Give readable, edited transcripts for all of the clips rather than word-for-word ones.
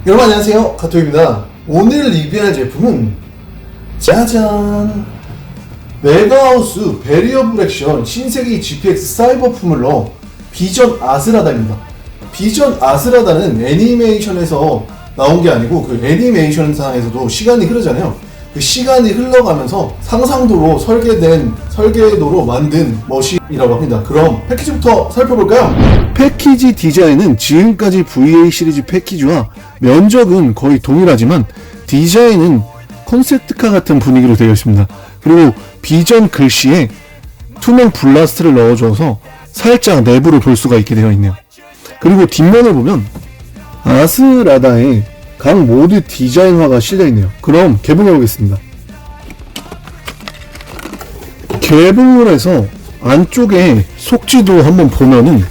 여러분 안녕하세요, 카토입니다. 오늘 리뷰할 제품은 짜잔! 메가하우스 베리어블 액션 신세기 GPX 사이버 포뮬러 비전 아스라다입니다. 비전 아스라다는 애니메이션에서 나온 게 아니고 그 애니메이션상에서도 시간이 흐르잖아요. 그 시간이 흘러가면서 상상도로 설계도로 만든 머신이라고 합니다. 그럼 패키지부터 살펴볼까요? 패키지 디자인은 지금까지 VA 시리즈 패키지와 면적은 거의 동일하지만 디자인은 콘셉트카 같은 분위기로 되어 있습니다. 그리고 비전 글씨에 투명 블라스트를 넣어줘서 살짝 내부를 볼 수가 있게 되어 있네요. 그리고 뒷면을 보면 아스라다의 각 모드 디자인화가 실려있네요. 그럼 개봉해 보겠습니다. 개봉을 해서 안쪽에 속지도 한번 보면은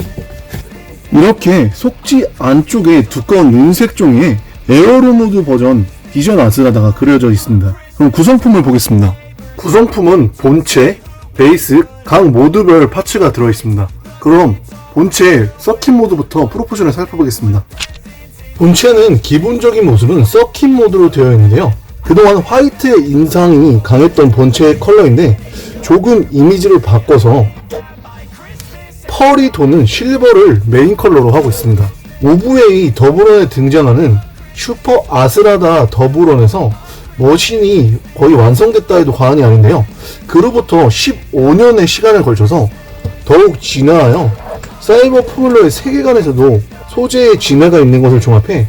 이렇게 속지 안쪽에 두꺼운 은색 종이에 에어로 모드 버전 비전 아스라다가 그려져 있습니다. 그럼 구성품을 보겠습니다. 구성품은 본체, 베이스, 각 모드별 파츠가 들어있습니다. 그럼 본체 서킷 모드부터 프로포션을 살펴보겠습니다. 본체는 기본적인 모습은 서킷 모드로 되어 있는데요. 그동안 화이트의 인상이 강했던 본체의 컬러인데 조금 이미지를 바꿔서 펄이 도는 실버를 메인 컬러로 하고 있습니다. 오브웨이 더블런에 등장하는 슈퍼 아스라다 더블런에서 머신이 거의 완성됐다 해도 과언이 아닌데요. 그로부터 15년의 시간을 걸쳐서 더욱 진화하여 사이버 포뮬러의 세계관에서도 소재의 진화가 있는 것을 종합해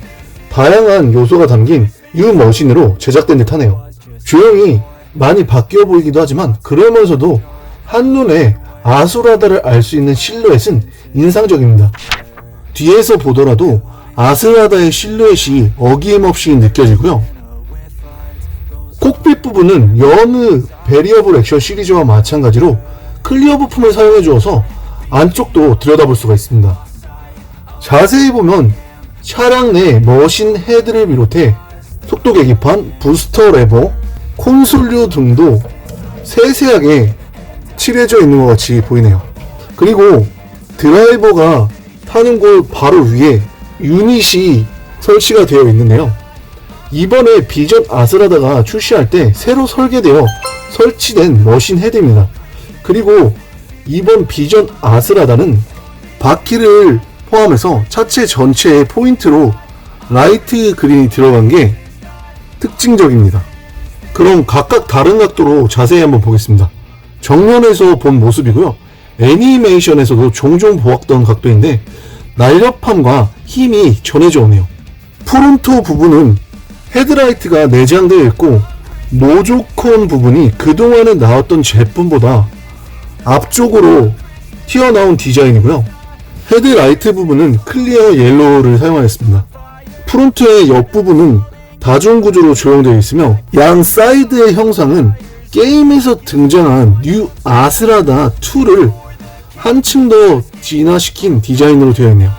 다양한 요소가 담긴 유 머신으로 제작된 듯 하네요. 조형이 많이 바뀌어 보이기도 하지만 그러면서도 한눈에 아스라다를 알 수 있는 실루엣은 인상적입니다. 뒤에서 보더라도 아스라다의 실루엣이 어김없이 느껴지고요. 콕핏 부분은 여느 베리어블 액션 시리즈와 마찬가지로 클리어 부품을 사용해 주어서 안쪽도 들여다볼 수가 있습니다. 자세히 보면 차량 내 머신 헤드를 비롯해 속도 계기판, 부스터 레버, 콘솔류 등도 세세하게 칠해져 있는 것 같이 보이네요. 그리고 드라이버가 타는 곳 바로 위에 유닛이 설치가 되어 있는데요. 이번에 비전 아스라다가 출시할 때 새로 설계되어 설치된 머신 헤드입니다. 그리고 이번 비전 아스라다는 바퀴를 포함해서 차체 전체에 포인트로 라이트 그린이 들어간 게 특징적입니다. 그럼 각각 다른 각도로 자세히 한번 보겠습니다. 정면에서 본 모습이고요. 애니메이션에서도 종종 보았던 각도인데 날렵함과 힘이 전해져 오네요. 프론토 부분은 헤드라이트가 내장되어 있고 노조콘 부분이 그동안에 나왔던 제품보다 앞쪽으로 튀어나온 디자인이고요. 헤드라이트 부분은 클리어 옐로우를 사용하였습니다. 프론트의 옆부분은 다중구조로 조형되어 있으며 양 사이드의 형상은 게임에서 등장한 뉴 아스라다 2를 한층 더 진화시킨 디자인으로 되어 있네요.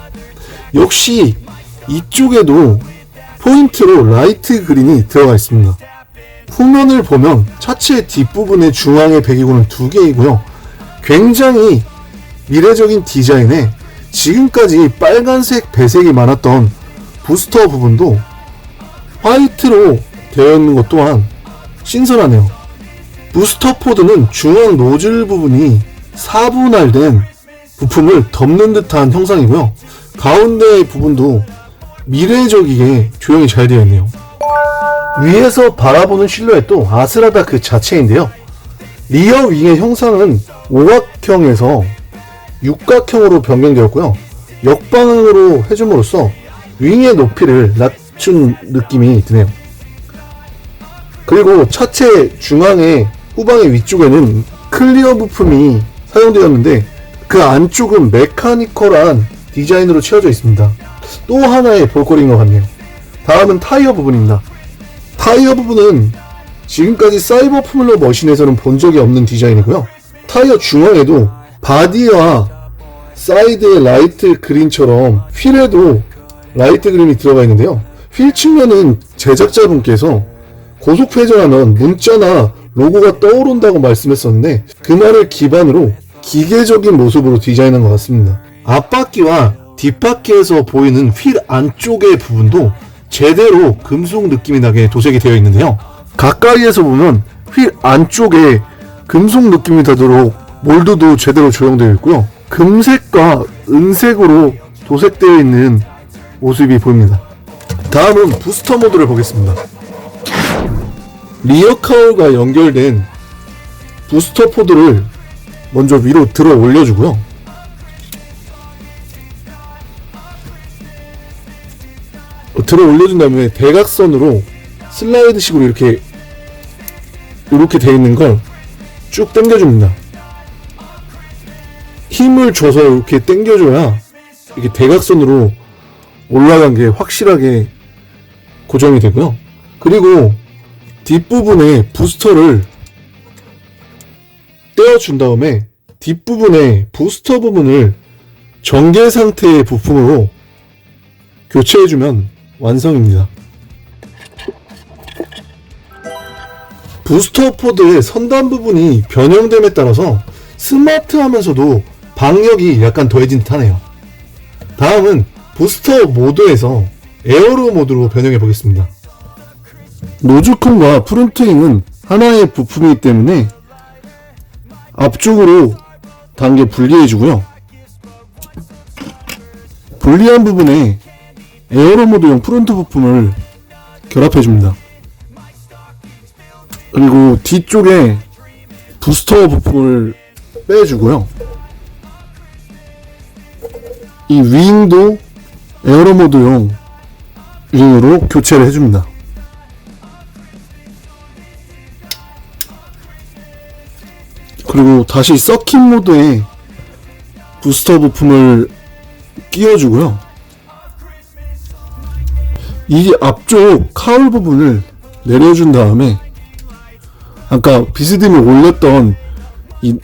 역시 이쪽에도 포인트로 라이트 그린이 들어가 있습니다. 후면을 보면 차체 뒷부분의 중앙의 배기구는 2개이고요. 굉장히 미래적인 디자인에 지금까지 빨간색 배색이 많았던 부스터 부분도 화이트로 되어 있는 것 또한 신선하네요. 부스터 포드는 중앙 노즐 부분이 4분할된 부품을 덮는 듯한 형상이고요. 가운데 부분도 미래적이게 조형이 잘 되어 있네요. 위에서 바라보는 실루엣도 아스라다 그 자체인데요. 리어 윙의 형상은 오각형에서 육각형으로 변경되었고요. 역방향으로 해줌으로써 윙의 높이를 낮춘 느낌이 드네요. 그리고 차체 중앙의 후방의 위쪽에는 클리어 부품이 사용되었는데 그 안쪽은 메카니컬한 디자인으로 채워져 있습니다. 또 하나의 볼거리인 것 같네요. 다음은 타이어 부분입니다. 타이어 부분은 지금까지 사이버 포뮬러 머신에서는 본 적이 없는 디자인이고요. 타이어 중앙에도 바디와 사이드의 라이트 그린처럼 휠에도 라이트 그린이 들어가 있는데요. 휠 측면은 제작자분께서 고속 회전하면 문자나 로고가 떠오른다고 말씀했었는데 그 말을 기반으로 기계적인 모습으로 디자인한 것 같습니다. 앞바퀴와 뒷바퀴에서 보이는 휠 안쪽의 부분도 제대로 금속 느낌이 나게 도색이 되어 있는데요. 가까이에서 보면 휠 안쪽에 금속 느낌이 나도록 몰드도 제대로 조형되어 있고요. 금색과 은색으로 도색되어 있는 모습이 보입니다. 다음은 부스터 모드를 보겠습니다. 리어 카울과 연결된 부스터 포드를 먼저 위로 들어 올려주고요. 들어 올려준 다음에 대각선으로 슬라이드식으로 이렇게 되어 있는 걸 쭉 당겨줍니다. 힘을 줘서 이렇게 당겨줘야 이렇게 대각선으로 올라간 게 확실하게 고정이 되고요. 그리고 뒷부분에 부스터를 떼어준 다음에 뒷부분에 부스터 부분을 정개 상태의 부품으로 교체해주면 완성입니다. 부스터 포드의 선단 부분이 변형됨에 따라서 스마트하면서도 박력이 약간 더해진 듯 하네요. 다음은 부스터 모드에서 에어로 모드로 변형해 보겠습니다. 노즈콘과 프론트윙은 하나의 부품이기 때문에 앞쪽으로 단계 분리해 주고요. 분리한 부분에 에어로 모드용 프론트 부품을 결합해 줍니다. 그리고 뒤쪽에 부스터 부품을 빼주고요. 이 윙도 에어로 모드용 윙으로 교체를 해줍니다. 그리고 다시 서킷 모드에 부스터 부품을 끼워주고요. 이 앞쪽 카울 부분을 내려준 다음에 아까 비스듬히 올렸던 이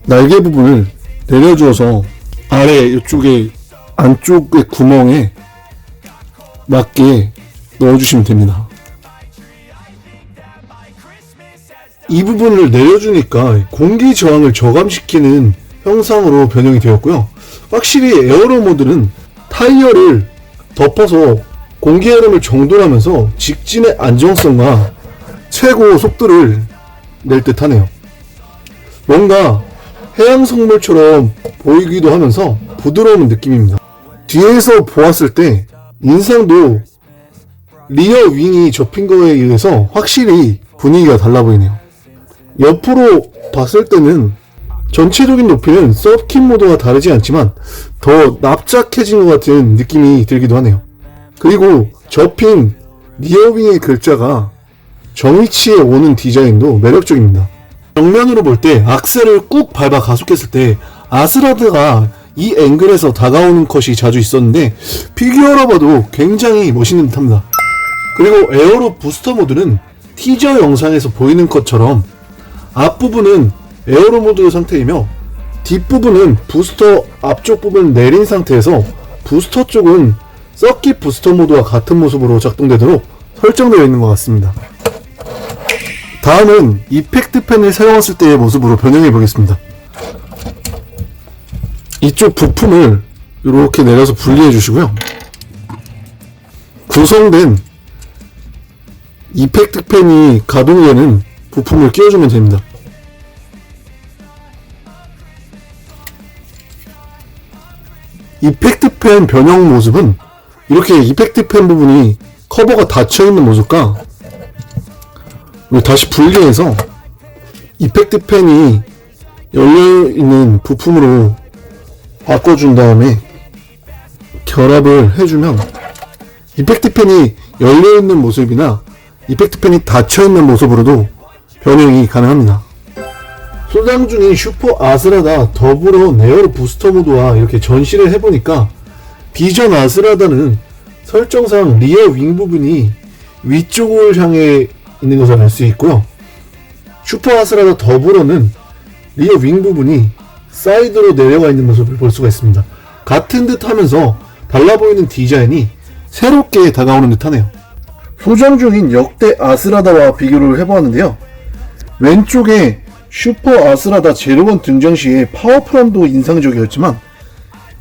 날개 부분을 내려주어서 아래 이쪽에 안쪽의 구멍에 맞게 넣어주시면 됩니다. 이 부분을 내려주니까 공기 저항을 저감시키는 형상으로 변형이 되었고요. 확실히 에어로 모드는 타이어를 덮어서 공기 흐름을 정돈하면서 직진의 안정성과 최고 속도를 낼 듯 하네요. 뭔가 해양 성물처럼 보이기도 하면서 부드러운 느낌입니다. 뒤에서 보았을 때 인상도 리어 윙이 접힌 거에 의해서 확실히 분위기가 달라 보이네요. 옆으로 봤을 때는 전체적인 높이는 서킷 모드와 다르지 않지만 더 납작해진 것 같은 느낌이 들기도 하네요. 그리고 접힌 리어 윙의 글자가 정위치에 오는 디자인도 매력적입니다. 정면으로 볼 때 악셀을 꾹 밟아 가속했을 때 아스라드가 이 앵글에서 다가오는 컷이 자주 있었는데 피규어로 봐도 굉장히 멋있는 듯 합니다. 그리고 에어로 부스터 모드는 티저 영상에서 보이는 것처럼 앞부분은 에어로 모드 상태이며 뒷부분은 부스터 앞쪽 부분을 내린 상태에서 부스터 쪽은 서킷 부스터 모드와 같은 모습으로 작동되도록 설정되어 있는 것 같습니다. 다음은 이펙트 펜을 사용했을 때의 모습으로 변형해 보겠습니다. 이쪽 부품을 이렇게 내려서 분리해 주시고요. 구성된 이펙트 펜이 가동되는 부품을 끼워주면 됩니다. 이펙트 펜 변형 모습은 이렇게 이펙트 펜 부분이 커버가 닫혀있는 모습과 다시 분리해서 이펙트 펜이 열려있는 부품으로 바꿔준 다음에 결합을 해주면 이펙트 펜이 열려있는 모습이나 이펙트 펜이 닫혀있는 모습으로도 변형이 가능합니다. 소장 중인 슈퍼 아스라다 더불어 에어로 부스터 모드와 이렇게 전시를 해보니까 비전 아스라다는 설정상 리어 윙 부분이 위쪽을 향해 있는 것을 알 수 있고요. 슈퍼 아스라다 더불어는 리어 윙 부분이 사이드로 내려가 있는 모습을 볼 수가 있습니다. 같은 듯 하면서 달라 보이는 디자인이 새롭게 다가오는 듯 하네요. 소장 중인 역대 아스라다와 비교를 해보았는데요. 왼쪽에 슈퍼 아스라다 제로건 등장 시에 파워프럼도 인상적이었지만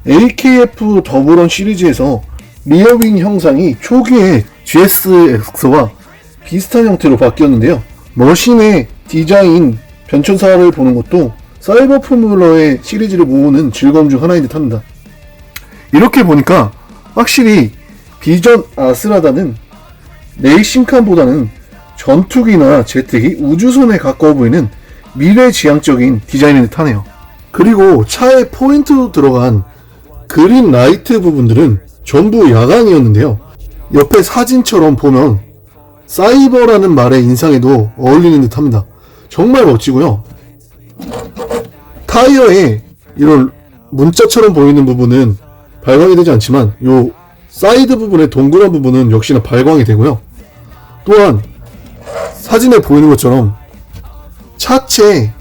AKF 더블런 시리즈에서 리어윙 형상이 초기에 GSX와 비슷한 형태로 바뀌었는데요. 머신의 디자인 변천사를 보는 것도 사이버 포뮬러의 시리즈를 모으는 즐거움 중 하나인 듯 합니다. 이렇게 보니까 확실히 비전 아스라다는 레이싱칸보다는 전투기나 제트기, 우주선에 가까워 보이는 미래지향적인 디자인인 듯 하네요. 그리고 차에 포인트로 들어간 그린 라이트 부분들은 전부 야광이었는데요. 옆에 사진처럼 보면 사이버라는 말의 인상에도 어울리는 듯 합니다. 정말 멋지고요. 타이어에 이런 문자처럼 보이는 부분은 발광이 되지 않지만 요 사이드 부분의 동그란 부분은 역시나 발광이 되고요. 또한 사진에 보이는 것처럼 차체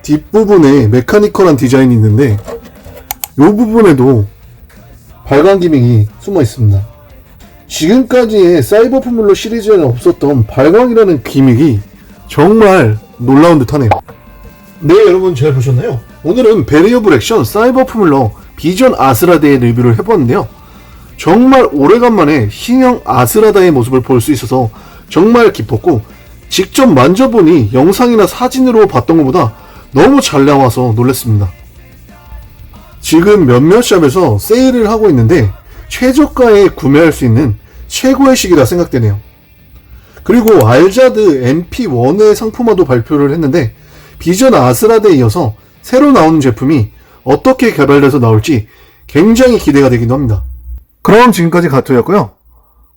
뒷부분에 메카니컬한 디자인이 있는데 이 부분에도 발광 기믹이 숨어 있습니다. 지금까지의 사이버 포뮬러 시리즈에는 없었던 발광이라는 기믹이 정말 놀라운 듯 하네요. 네, 여러분 잘 보셨나요? 오늘은 베리어블 액션 사이버 포뮬러 비전 아스라다의 리뷰를 해봤는데요. 정말 오래간만에 신형 아스라다의 모습을 볼 수 있어서 정말 기뻤고, 직접 만져보니 영상이나 사진으로 봤던 것보다 너무 잘 나와서 놀랐습니다. 지금 몇몇 샵에서 세일을 하고 있는데 최저가에 구매할 수 있는 최고의 시기라 생각되네요. 그리고 알자드 MP1의 상품화도 발표를 했는데 비전 아스라다에 이어서 새로 나오는 제품이 어떻게 개발돼서 나올지 굉장히 기대가 되기도 합니다. 그럼 지금까지 가토였고요.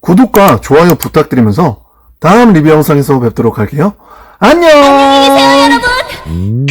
구독과 좋아요 부탁드리면서 다음 리뷰 영상에서 뵙도록 할게요. 안녕! 안녕히 계세요, 여러분!